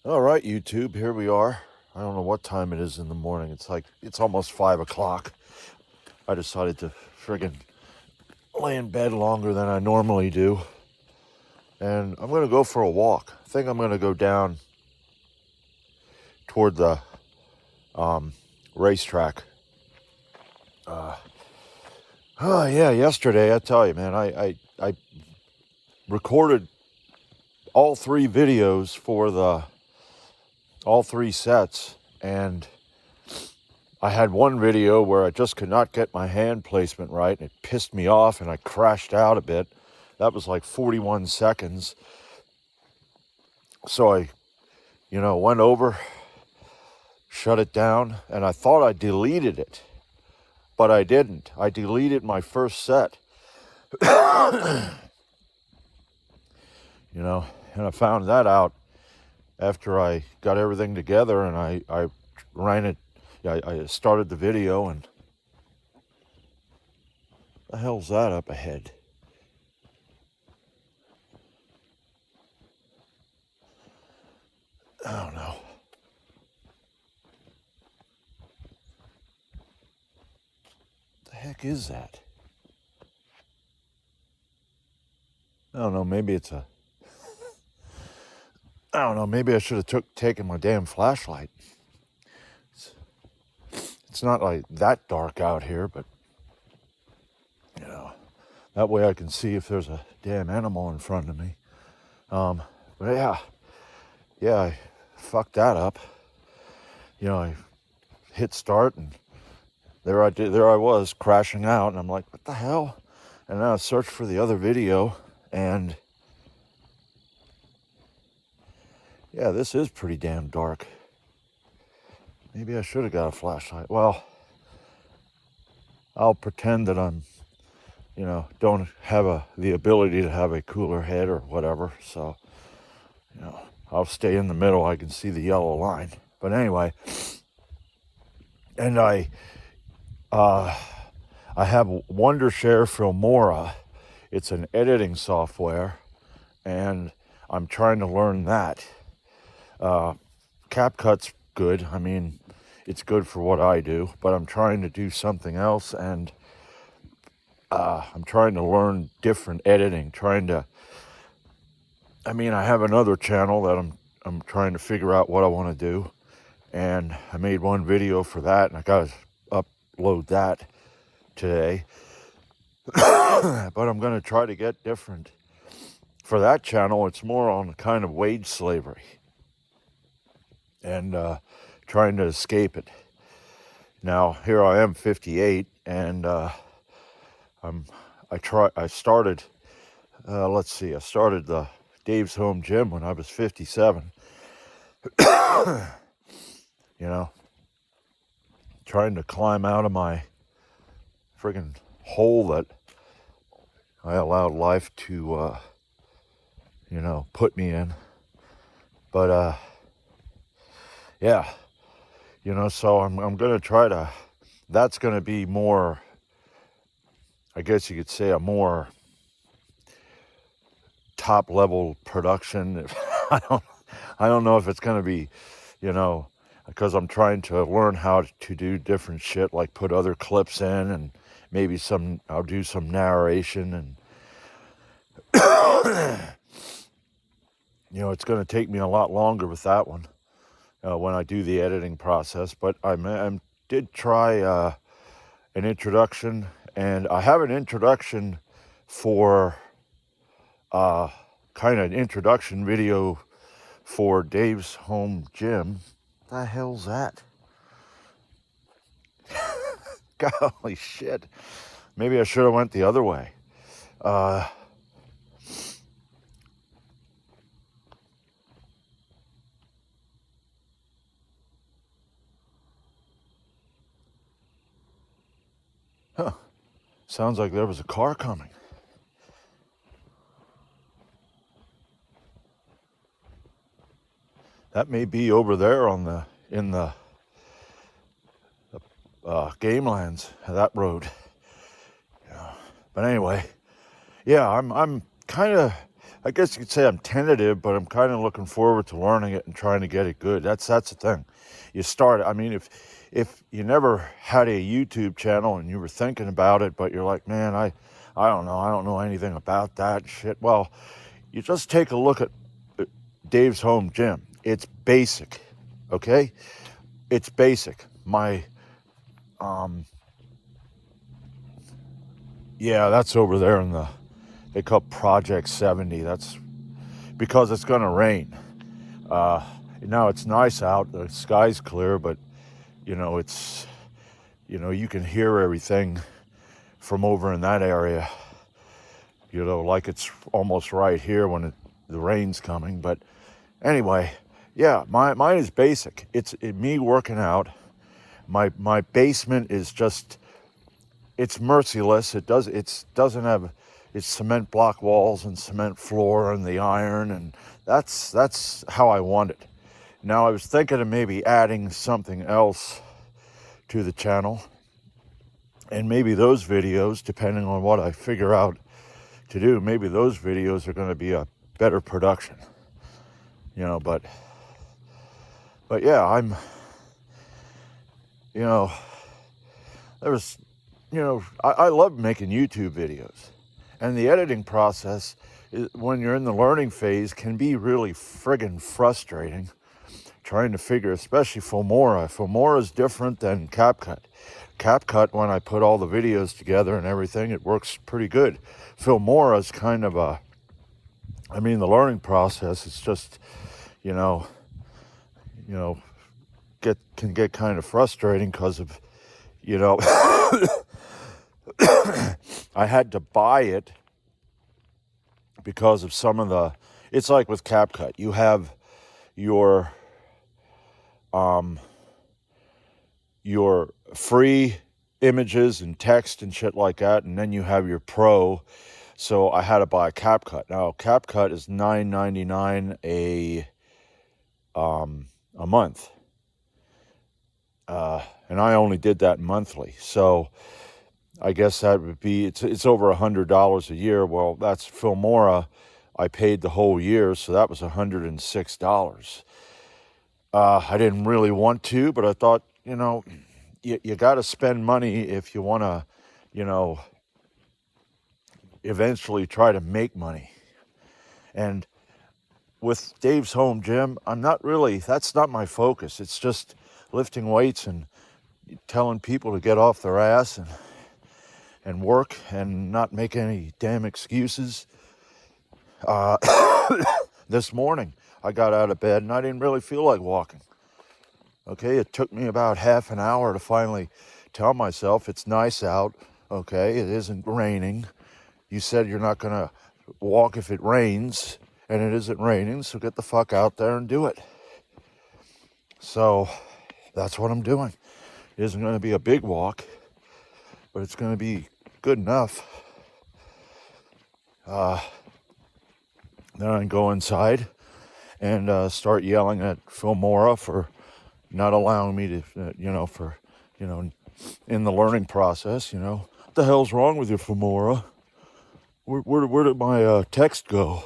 All right, YouTube, here we are. I don't know what time it is in the morning. It's almost 5 o'clock. I decided to friggin' lay in bed longer than I normally do. And I'm going to go for a walk. I think I'm going to go down toward the racetrack. Oh, yeah, yesterday, I tell you, man, I recorded all three videos for all three sets, and I had one video where I just could not get my hand placement right, and it pissed me off, and I crashed out a bit. That was like 41 seconds. So I, went over, shut it down, and I thought I deleted it, but I didn't. I deleted my first set, and I found that out after I got everything together, and I ran it. I started the video, and the hell's that up ahead? I don't know. What the heck is that? I don't know. Maybe I don't know. Maybe I should have taken my damn flashlight. It's not like that dark out here, but that way I can see if there's a damn animal in front of me. But yeah, I fucked that up. I hit start, and there I was crashing out, and I'm like, what the hell? And then I searched for the other video, and yeah, this is pretty damn dark. Maybe I should have got a flashlight. Well, I'll pretend that I'm, don't have the ability to have a cooler head or whatever. So, I'll stay in the middle. I can see the yellow line. But anyway, and I have Wondershare Filmora. It's an editing software, and I'm trying to learn that. CapCut's good. I mean, it's good for what I do, but I'm trying to do something else, and I'm trying to learn different editing. I have another channel that I'm trying to figure out what I want to do, and I made one video for that, and I got to upload that today. But I'm going to try to get different. For that channel, it's more on kind of wage slavery and trying to escape it. Now, here I am, 58, and I started the Dave's Home Gym when I was 57. Trying to climb out of my friggin' hole that I allowed life to, put me in. But, yeah, so I'm going to try to, that's going to be more, I guess you could say, a more top level production. I don't know if it's going to be, because I'm trying to learn how to do different shit, like put other clips in, and maybe I'll do some narration, and it's going to take me a lot longer with that one when I do the editing process. But I did try an introduction, and I have an introduction for kind of an introduction video for Dave's Home Gym. The hell's that? Golly shit. Maybe I should have went the other way. Sounds like there was a car coming. That may be over there in the game lands, that road. But anyway, yeah, I'm kind of, I guess you could say I'm tentative, but I'm kind of looking forward to learning it and trying to get it good. That's the thing. You start, I mean, if you never had a YouTube channel and you were thinking about it, but you're like, man, I don't know anything about that shit. Well, you just take a look at Dave's Home Gym. It's basic, okay? It's basic. Yeah, that's over there in they call Project 70. That's because it's gonna rain. Now it's nice out, the sky's clear, but it's, you can hear everything from over in that area, like it's almost right here when the rain's coming. But anyway, yeah, mine is basic. It's me working out. My basement is just, it's merciless. It doesn't have, it's cement block walls and cement floor and the iron, and that's how I want it. Now I was thinking of maybe adding something else to the channel, and maybe those videos, depending on what I figure out to do, maybe those videos are going to be a better production, but yeah, I'm, I love making YouTube videos, and the editing process when you're in the learning phase can be really friggin' frustrating, trying to figure, especially Filmora. Filmora is different than CapCut. CapCut, when I put all the videos together and everything, it works pretty good. Filmora is kind of the learning process, it's just, can get kind of frustrating because of, I had to buy it because of some of it's like with CapCut. You have your free images and text and shit like that, and then you have your pro. So I had to buy CapCut. Now CapCut is $9.99 a month, and I only did that monthly. So I guess that would be, it's over $100 a year. Well, that's Filmora. I paid the whole year, so that was $106. I didn't really want to, but I thought, you got to spend money if you want to, eventually try to make money. And with Dave's Home Gym, that's not my focus. It's just lifting weights and telling people to get off their ass and work and not make any damn excuses. This morning, I got out of bed and I didn't really feel like walking. Okay, it took me about half an hour to finally tell myself it's nice out. Okay, it isn't raining. You said you're not gonna walk if it rains, and it isn't raining, so get the fuck out there and do it. So that's what I'm doing. It isn't gonna be a big walk, but it's gonna be good enough. Then I go inside and start yelling at Filmora for not allowing me to, in the learning process, what the hell's wrong with you, Filmora? Where did my text go?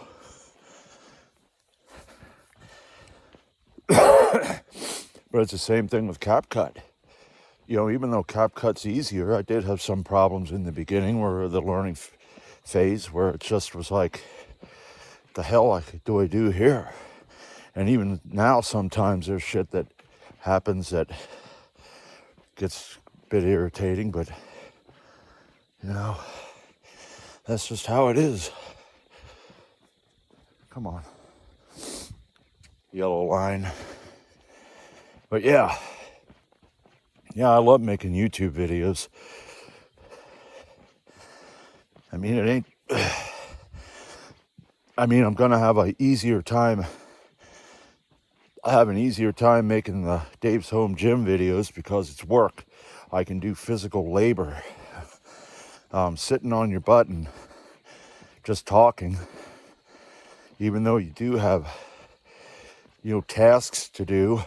But it's the same thing with CapCut. Even though CapCut's easier, I did have some problems in the beginning where the learning phase where it just was like, the hell do I do here? And even now, sometimes there's shit that happens that gets a bit irritating, but that's just how it is. Come on. Yellow line. But yeah, I love making YouTube videos. I mean, I'm gonna have an easier time. I have an easier time making the Dave's Home Gym videos because it's work. I can do physical labor. Sitting on your butt and just talking, even though you do have, tasks to do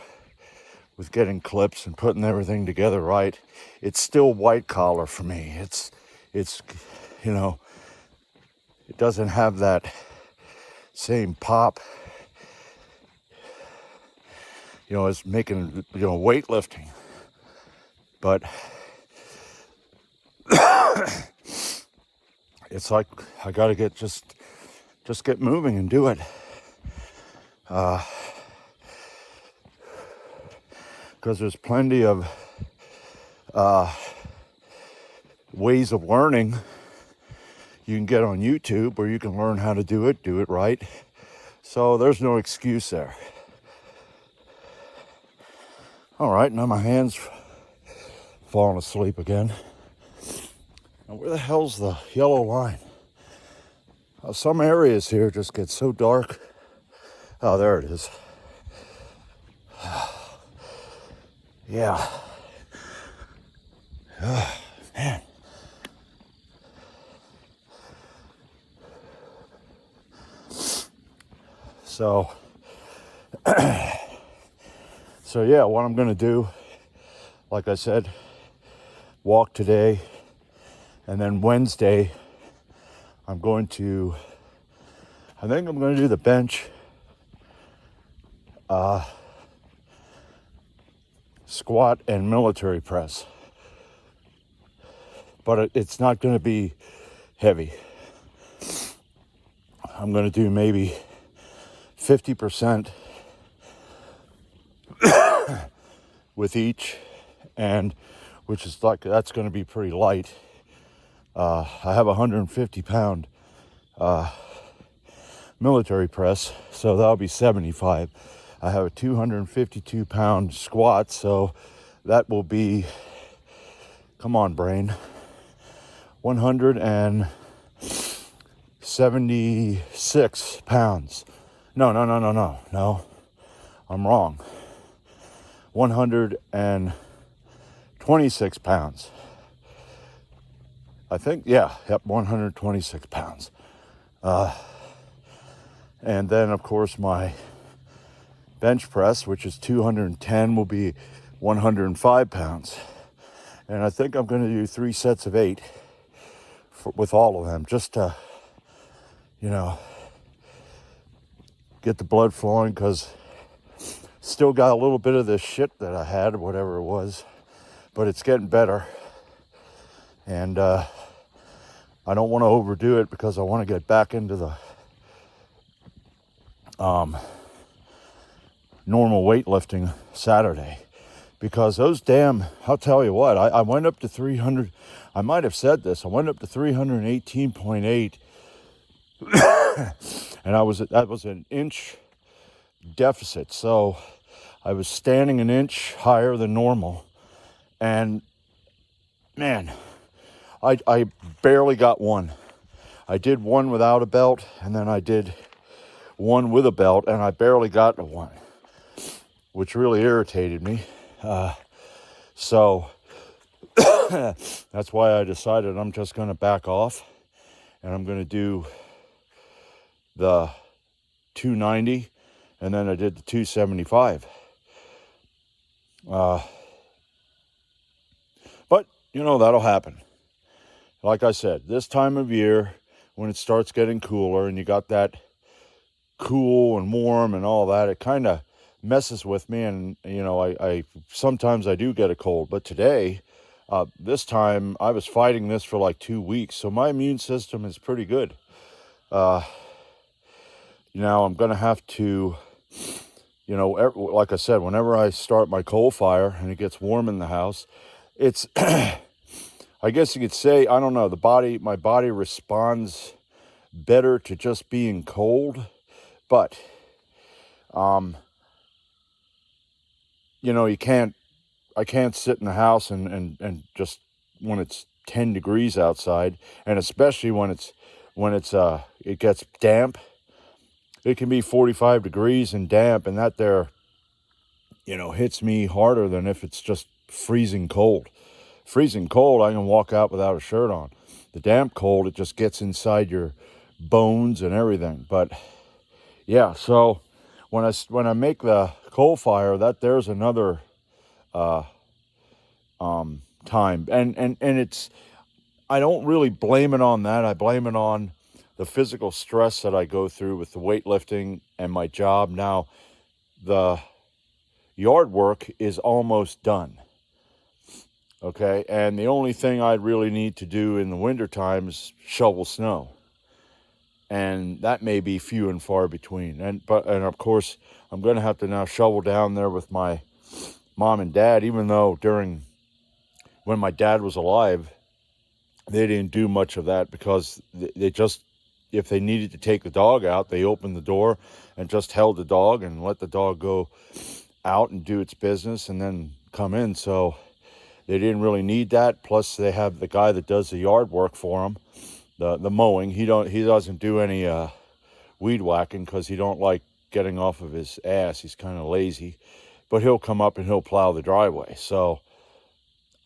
with getting clips and putting everything together right, it's still white collar for me. It's it doesn't have that same pop, as making, weightlifting. But it's like I gotta just get moving and do it. Because there's plenty of ways of learning you can get on YouTube where you can learn how to do it right. So there's no excuse there. All right, now my hand's falling asleep again. Now where the hell's the yellow line? Some areas here just get so dark. Oh, there it is. Yeah. Man. So yeah, what I'm gonna do, like I said, walk today, and then Wednesday, I think I'm gonna do the bench, squat, and military press. But it's not gonna be heavy. I'm gonna do maybe 50% with each, and which is that's going to be pretty light. I have a 150-pound military press, so that'll be 75. I have a 252-pound squat, so that will be, come on brain, 176 pounds. No, I'm wrong. 126 pounds. I think, 126 pounds. And then, of course, my bench press, which is 210, will be 105 pounds. And I think I'm going to do 3 sets of 8 with all of them, just to, get the blood flowing, because still got a little bit of this shit that I had, whatever it was, but it's getting better. And I don't want to overdo it, because I want to get back into the normal weightlifting Saturday. Because I'll tell you what, I went up to 300, I might have said this, I went up to 318.8, and that was an inch deficit. So I was standing an inch higher than normal, and man, I barely got one. I did one without a belt, and then I did one with a belt, and I barely got to one, which really irritated me. So that's why I decided I'm just going to back off, and I'm going to do the 290, and then I did the 275. But, that'll happen. Like I said, this time of year, when it starts getting cooler and you got that cool and warm and all that, it kind of messes with me. And, I sometimes I do get a cold. But today, this time, I was fighting this for like 2 weeks. So my immune system is pretty good. I'm going to have to, like I said, whenever I start my coal fire and it gets warm in the house, it's, I guess you could say, I don't know, my body responds better to just being cold. But, I can't sit in the house and just when it's 10 degrees outside, and especially when it gets damp. It can be 45 degrees and damp, and that there, hits me harder than if it's just freezing cold. Freezing cold, I can walk out without a shirt on. The damp cold, it just gets inside your bones and everything. But yeah, so when I make the coal fire, there's another time, and it's, I don't really blame it on that. I blame it on the physical stress that I go through with the weightlifting and my job. Now, the yard work is almost done. Okay, and the only thing I really need to do in the wintertime is shovel snow. And that may be few and far between. And of course, I'm going to have to now shovel down there with my mom and dad, even though when my dad was alive, they didn't do much of that, because they just, if they needed to take the dog out, they opened the door and just held the dog and let the dog go out and do its business and then come in. So they didn't really need that. Plus, they have the guy that does the yard work for them, the mowing. He doesn't do any weed whacking, because he don't like getting off of his ass. He's kind of lazy, but he'll come up and he'll plow the driveway. So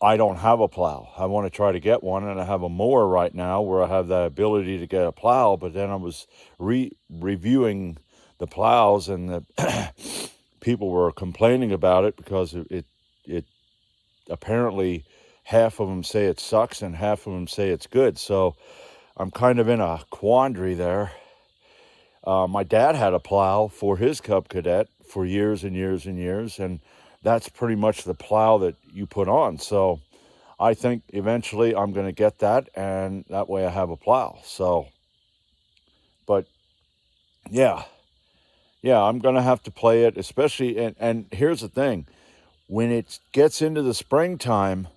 I don't have a plow. I want to try to get one, and I have a mower right now where I have the ability to get a plow. But then I was reviewing the plows, and the people were complaining about it, because it apparently half of them say it sucks and half of them say it's good. So I'm kind of in a quandary there. My dad had a plow for his Cub Cadet for years and years and years, and that's pretty much the plow that you put on. So I think eventually I'm going to get that, and that way I have a plow. So, but yeah, I'm going to have to play it, especially, and here's the thing. When it gets into the springtime,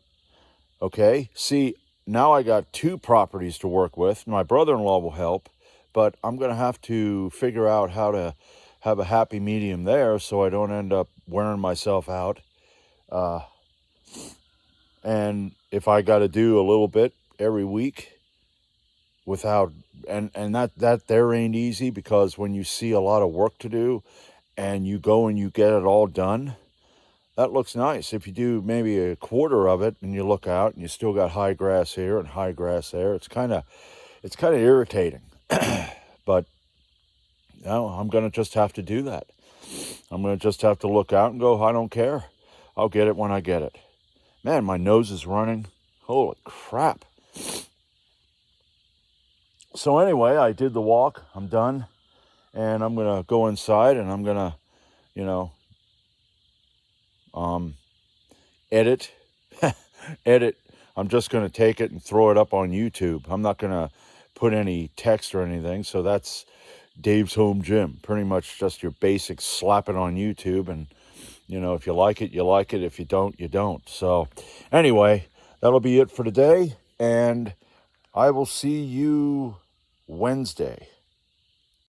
okay, see, now I got 2 properties to work with. My brother-in-law will help, but I'm going to have to figure out how to have a happy medium there so I don't end up wearing myself out. And if I got to do a little bit every week without, and that there ain't easy, because when you see a lot of work to do and you go and you get it all done, that looks nice. If you do maybe a quarter of it and you look out and you still got high grass here and high grass there, it's kind of irritating. But no, I'm going to just have to do that. I'm going to just have to look out and go, I don't care. I'll get it when I get it. Man, my nose is running. Holy crap. So anyway, I did the walk. I'm done. And I'm going to go inside, and I'm going to, edit. Edit. I'm just going to take it and throw it up on YouTube. I'm not going to put any text or anything. So that's Dave's Home Gym. Pretty much just your basic slap it on YouTube, and if you like it, you like it. If you don't, you don't. So anyway, that'll be it for today, and I will see you Wednesday.